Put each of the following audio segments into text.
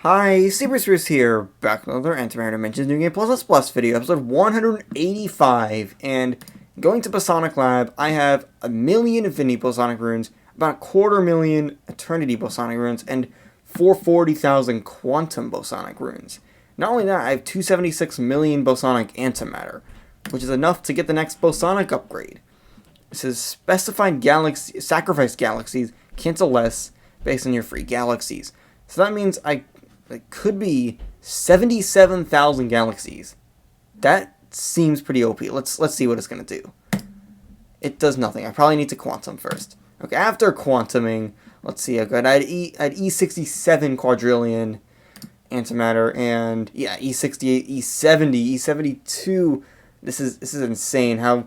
Hi, Bruce here, back with another Antimatter Dimensions New Game Plus video, episode 185, and going to Bosonic Lab, I have 1,000,000 Infinity Bosonic Runes, about 250,000 Eternity Bosonic Runes, and 440,000 Quantum Bosonic Runes. Not only that, I have 276 million Bosonic Antimatter, which is enough to get the next Bosonic upgrade. It says specified galaxy, sacrifice galaxies, cancel less, based on your free galaxies. So that means it could be 77,000 galaxies. That seems pretty OP. Let's see what it's going to do. It does nothing. I probably need to quantum first. Okay, after quantuming, let's see. I'd E67 quadrillion antimatter, and yeah, E68, E70, E72. This is insane. How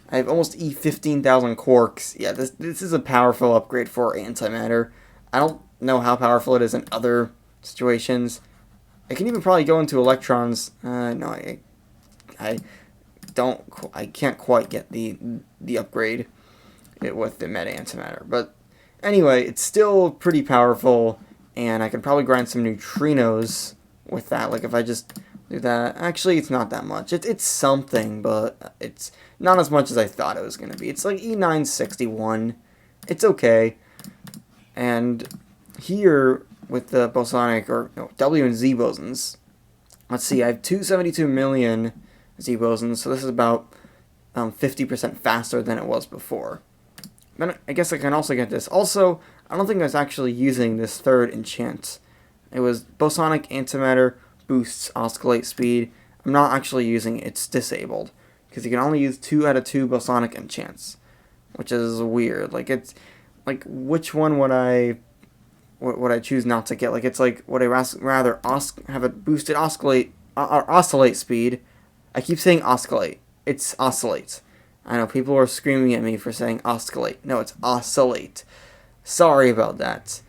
I have almost E15,000 quarks. Yeah, this is a powerful upgrade for antimatter. I don't know how powerful it is in other situations. I can even probably go into electrons. No, I can't quite get the upgrade with the meta antimatter. But anyway, it's still pretty powerful, and I can probably grind some neutrinos with that. Like if I just do that, actually it's not that much. It's something, but it's not as much as I thought it was going to be. It's like E961. It's okay. And here with the bosonic, or no, W and Z bosons, let's see, I have 272 million Z bosons, so this is about 50% faster than it was before. Then I guess I can also get this. Also, I don't think I was actually using this third enchant. It was Bosonic Antimatter boosts oscillate speed. I'm not actually using it. It's disabled, because you can only use 2 out of 2 Bosonic enchants, which is weird. Like, it's like, which one would I choose not to get? Like, it's like, would I rather have a boosted oscillate speed? I keep saying oscillate. It's oscillate. I know people are screaming at me for saying oscillate. No, it's oscillate. Sorry about that.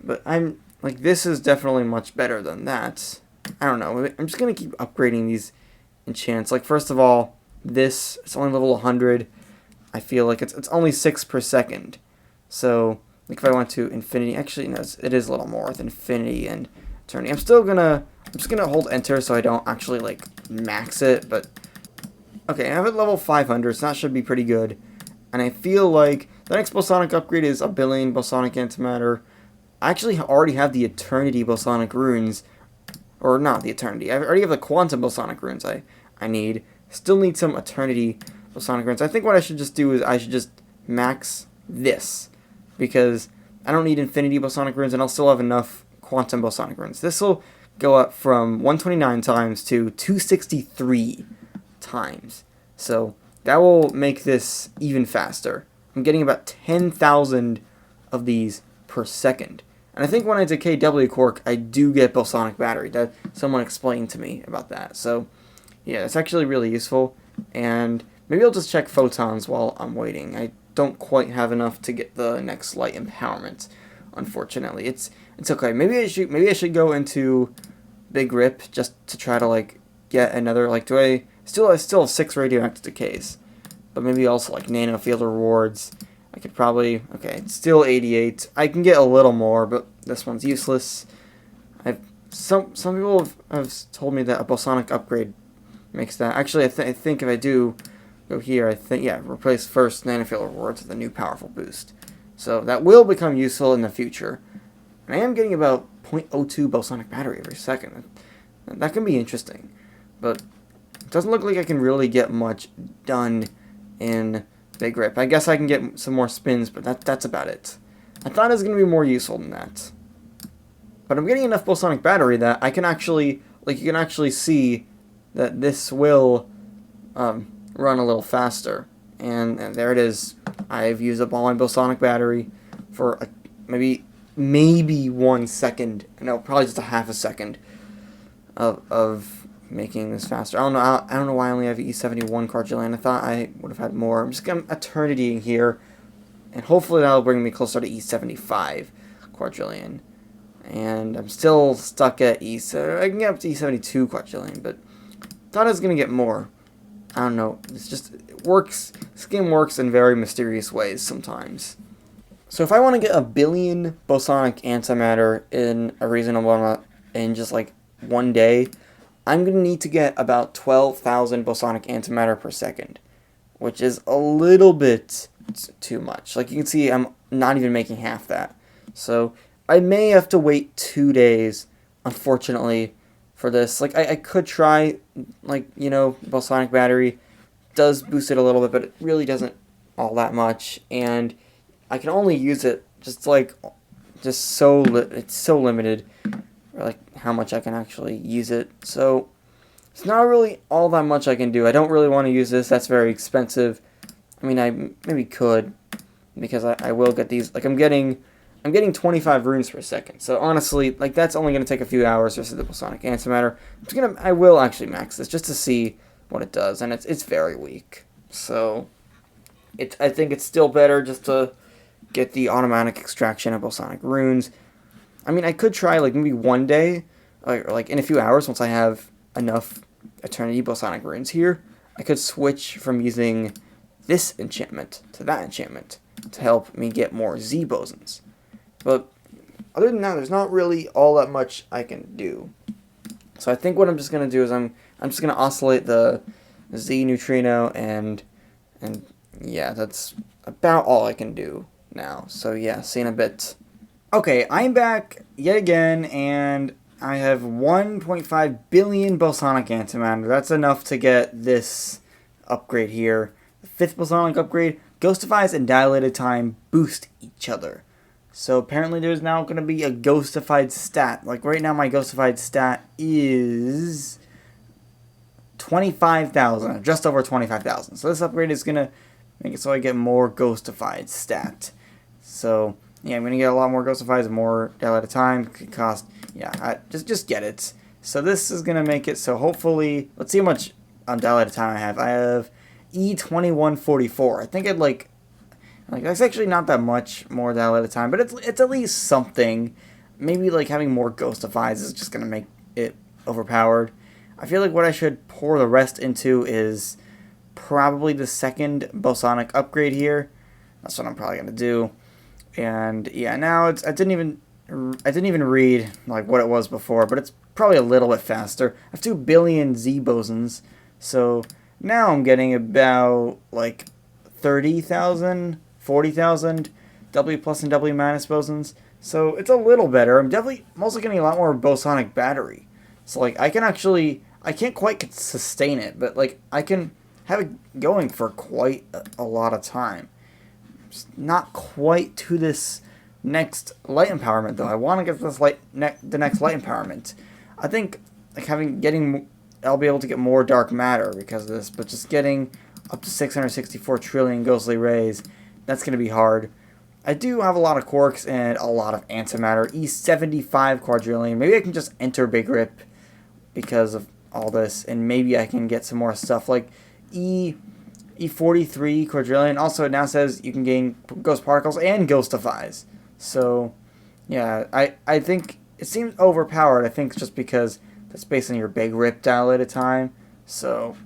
But I'm like, this is definitely much better than that. I don't know. I'm just gonna keep upgrading these enchants. Like, first of all, it's only level 100. I feel like it's only 6 per second. So, like, if I went to infinity, actually, no, it is a little more with infinity and eternity. I'm just gonna hold enter so I don't actually, like, max it, but, okay, I have it level 500, so that should be pretty good. And I feel like the next Bosonic upgrade is 1,000,000,000 Bosonic Antimatter. I actually already have the Eternity Bosonic Runes, or not the Eternity, I already have the Quantum Bosonic Runes I need. Still need some Eternity Bosonic Runes. I think what I should just do is I should just max this, because I don't need Infinity Bosonic Runes, and I'll still have enough Quantum Bosonic Runes. This will go up from 129 times to 263 times. So that will make this even faster. I'm getting about 10,000 of these per second. And I think when I decay W Quark, I do get Bosonic Battery. That someone explained to me about that. So yeah, it's actually really useful. And maybe I'll just check photons while I'm waiting. I don't quite have enough to get the next light empowerment, unfortunately. It's okay. Maybe I should go into Big Rip just to try to, like, get another, like, I still have 6 radioactive decays, but maybe also like nano field rewards. I could probably, okay, it's still 88. I can get a little more, but this one's useless. Some people have told me that a Bosonic upgrade makes that. Actually, I think if I do go here, replace first nanofield rewards with a new powerful boost. So that will become useful in the future. And I am getting about 0.02 Bosonic battery every second. That can be interesting. But it doesn't look like I can really get much done in Big Rip. I guess I can get some more spins, but that's about it. I thought it was going to be more useful than that. But I'm getting enough Bosonic battery that I can actually, like, you can actually see that this will run a little faster. And there it is. I've used up all my Bosonic battery for maybe 1 second. No, probably just a half a second of making this faster. I don't know why I only have E71 quadrillion. I thought I would have had more. I'm just going to eternity here, and hopefully that'll bring me closer to E75 quadrillion. And I'm still stuck at so I can get up to E72 quadrillion, but thought I was going to get more. I don't know. It works. This game works in very mysterious ways sometimes. So if I want to get 1 billion Bosonic Antimatter in a reasonable in just like one day, I'm going to need to get about 12,000 bosonic antimatter per second, which is a little bit too much. Like you can see, I'm not even making half that. So I may have to wait 2 days, unfortunately, for this. Like I could try, like, you know, Bosonic battery does boost it a little bit, but it really doesn't all that much. And I can only use it just like, it's so limited, like how much I can actually use it. So it's not really all that much I can do. I don't really want to use this. That's very expensive. I mean, I maybe could, because I will get these. Like I'm getting 25 runes per second. So honestly, like that's only going to take a few hours versus the Bosonic Antimatter. I will actually max this just to see what it does, and it's very weak. So I think it's still better just to get the automatic extraction of Bosonic runes. I mean, I could try like maybe one day, or like in a few hours once I have enough Eternity Bosonic runes here, I could switch from using this enchantment to that enchantment to help me get more Z bosons. But other than that, there's not really all that much I can do. So I think what I'm just gonna do is I'm just gonna oscillate the Z neutrino, and yeah, that's about all I can do now. So yeah, see you in a bit. Okay, I'm back yet again, and I have 1.5 billion Bosonic Antimatter. That's enough to get this upgrade here. The 5th Bosonic upgrade, Ghostifies and Dilated Time boost each other. So apparently there's now going to be a Ghostified stat. Like right now my Ghostified stat is 25,000, just over 25,000. So this upgrade is going to make it so I get more Ghostified stat. So yeah, I'm going to get a lot more Ghostifies and more Dilated Time. It could cost, yeah, just get it. So this is going to make it so hopefully, let's see how much Dilated Time I have. I have E2144. I think I'd like that's actually not that much more Dilated Time, but it's at least something. Maybe like having more Ghostifies is just going to make it overpowered. I feel like what I should pour the rest into is probably the 2nd Bosonic upgrade here. That's what I'm probably going to do. And yeah, now I didn't even read like what it was before, but it's probably a little bit faster. I have 2 billion Z bosons, so now I'm getting about like 30,000, 40,000 W plus and W minus bosons. So it's a little better. I'm also getting a lot more Bosonic battery. So like I can't quite sustain it, but like I can have it going for quite a lot of time. Not quite to this next light empowerment though. I want to get this the next light empowerment. I think like I'll be able to get more dark matter because of this, but just getting up to 664 trillion ghostly rays, that's going to be hard. I do have a lot of quarks and a lot of antimatter. E75 quadrillion. Maybe I can just enter Big Rip because of all this, and maybe I can get some more stuff like E43 quadrillion. Also, it now says you can gain ghost particles and ghostifies. So, yeah, I think it seems overpowered. I think it's just because that's based on your Big Rip Dilated Time. So,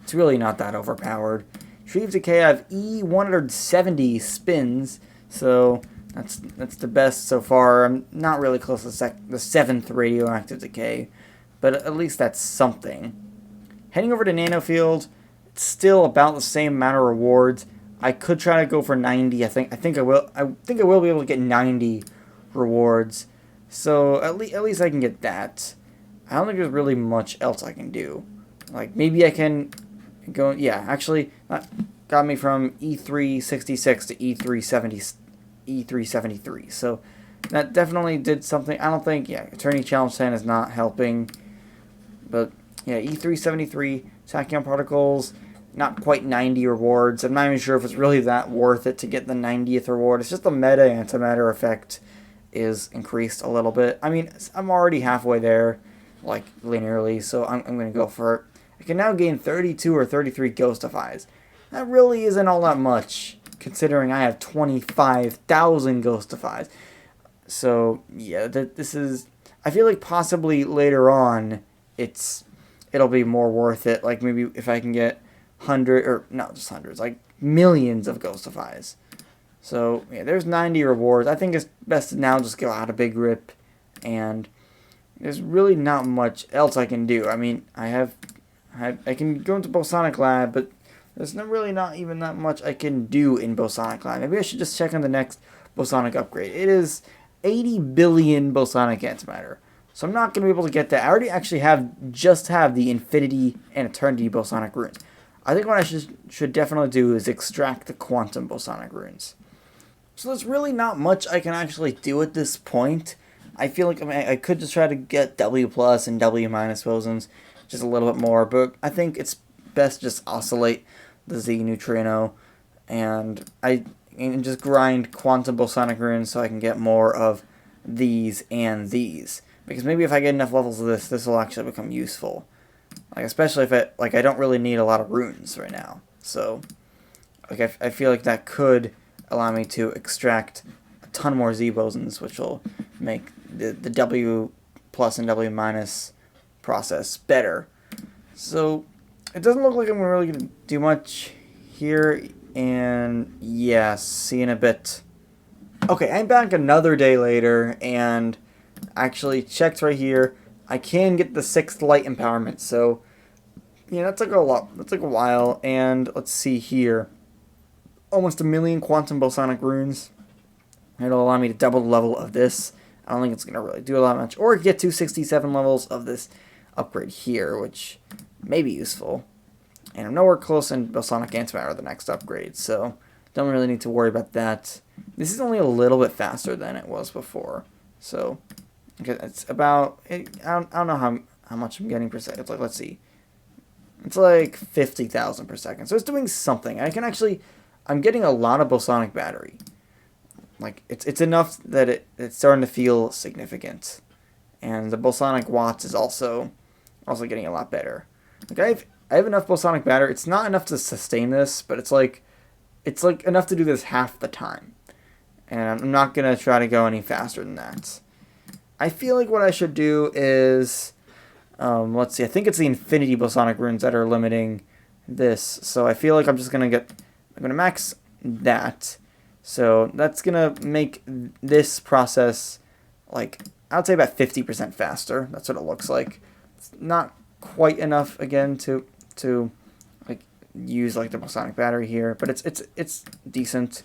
it's really not that overpowered. Tree of Decay, I have E170 spins. So, that's the best so far. I'm not really close to the 7th radioactive decay, but at least that's something. Heading over to Nanofield, it's still about the same amount of rewards. I could try to go for 90. I think I will be able to get 90 rewards. So at least I can get that. I don't think there's really much else I can do. Like maybe I can go. Yeah, actually, that got me from E366 to E373. So that definitely did something. I don't think. Yeah, Attorney Challenge 10 is not helping. But yeah, E373 tachyon particles. Not quite 90 rewards. I'm not even sure if it's really that worth it to get the 90th reward. It's just the meta antimatter effect is increased a little bit. I mean, I'm already halfway there, like, linearly, so I'm going to go for it. I can now gain 32 or 33 Ghostifies. That really isn't all that much, considering I have 25,000 Ghostifies. So, yeah, this is... I feel like possibly later on, it'll be more worth it. Like, maybe if I can get... not just hundreds, like millions of Ghostifies. So, yeah, there's 90 rewards. I think it's best to now just go out of Big Rip and there's really not much else I can do. I mean, I can go into Bosonic Lab, but there's really not even that much I can do in Bosonic Lab. Maybe I should just check on the next Bosonic upgrade. It is 80 billion Bosonic Antimatter. So I'm not going to be able to get that. I already actually have the Infinity and Eternity Bosonic runes. I think what I should definitely do is extract the Quantum Bosonic runes. So there's really not much I can actually do at this point. I feel like I could just try to get W plus and W minus bosons just a little bit more, but I think it's best just oscillate the Z neutrino and just grind quantum bosonic runes so I can get more of these and these. Because maybe if I get enough levels of this will actually become useful. Like especially if I don't really need a lot of runes right now. So like I feel like that could allow me to extract a ton more Z bosons, which will make the W plus and W minus process better. So it doesn't look like I'm really going to do much here, and yeah, see you in a bit. Okay, I'm back another day later, and actually checked right here. I can get the 6th light empowerment, so yeah, that's like a while. And let's see here, almost 1,000,000 quantum bosonic runes. It'll allow me to double the level of this. I don't think it's gonna really do a lot much, or get 267 levels of this upgrade here, which may be useful. And I'm nowhere close in Bosonic Antimatter, the next upgrade, so don't really need to worry about that. This is only a little bit faster than it was before, so okay, it's about, I don't know how much I'm getting per second. It's like, let's see, it's like 50,000 per second, so it's doing something. I'm getting a lot of Bosonic battery. Like it's enough that it's starting to feel significant, and the Bosonic watts is also getting a lot better. Like I have enough Bosonic battery. It's not enough to sustain this, but it's like enough to do this half the time. And I'm not gonna try to go any faster than that. I feel like what I should do is, let's see. I think it's the Infinity Bosonic runes that are limiting this. So I feel like I'm gonna max that. So that's gonna make this process like I would say about 50% faster. That's what it looks like. It's not quite enough again to like use like the Bosonic battery here, but it's decent.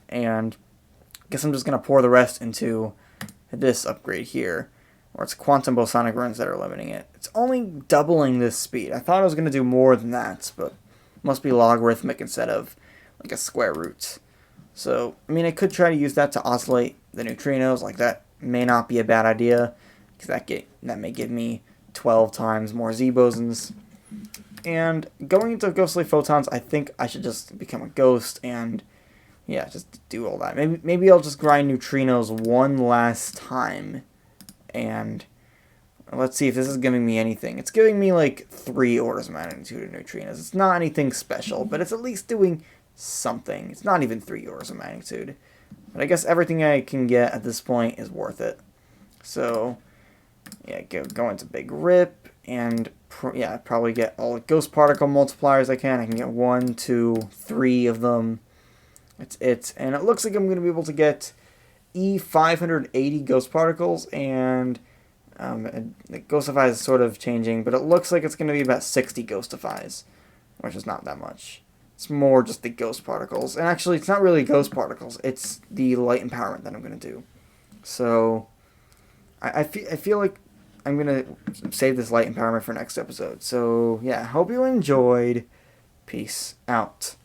And I guess I'm just gonna pour the rest into this upgrade here, where it's quantum bosonic runes that are limiting it. It's only doubling this speed. I thought I was gonna do more than that, but it must be logarithmic instead of like a square root. So I mean, I could try to use that to oscillate the neutrinos. Like that may not be a bad idea, because that may give me 12 times more Z bosons. And going into ghostly photons, I think I should just become a ghost and yeah, just do all that. Maybe I'll just grind neutrinos one last time, and let's see if this is giving me anything. It's giving me like 3 orders of magnitude of neutrinos. It's not anything special, but it's at least doing something. It's not even 3 orders of magnitude, but I guess everything I can get at this point is worth it. So yeah, go into Big Rip, and probably get all the ghost particle multipliers I can. I can get 1, 2, 3 of them. And it looks like I'm going to be able to get E580 ghost particles, and the Ghostifies is sort of changing, but it looks like it's going to be about 60 Ghostifies, which is not that much. It's more just the ghost particles, and actually it's not really ghost particles, it's the light empowerment that I'm going to do. So I feel like I'm going to save this light empowerment for next episode. So yeah, hope you enjoyed. Peace out.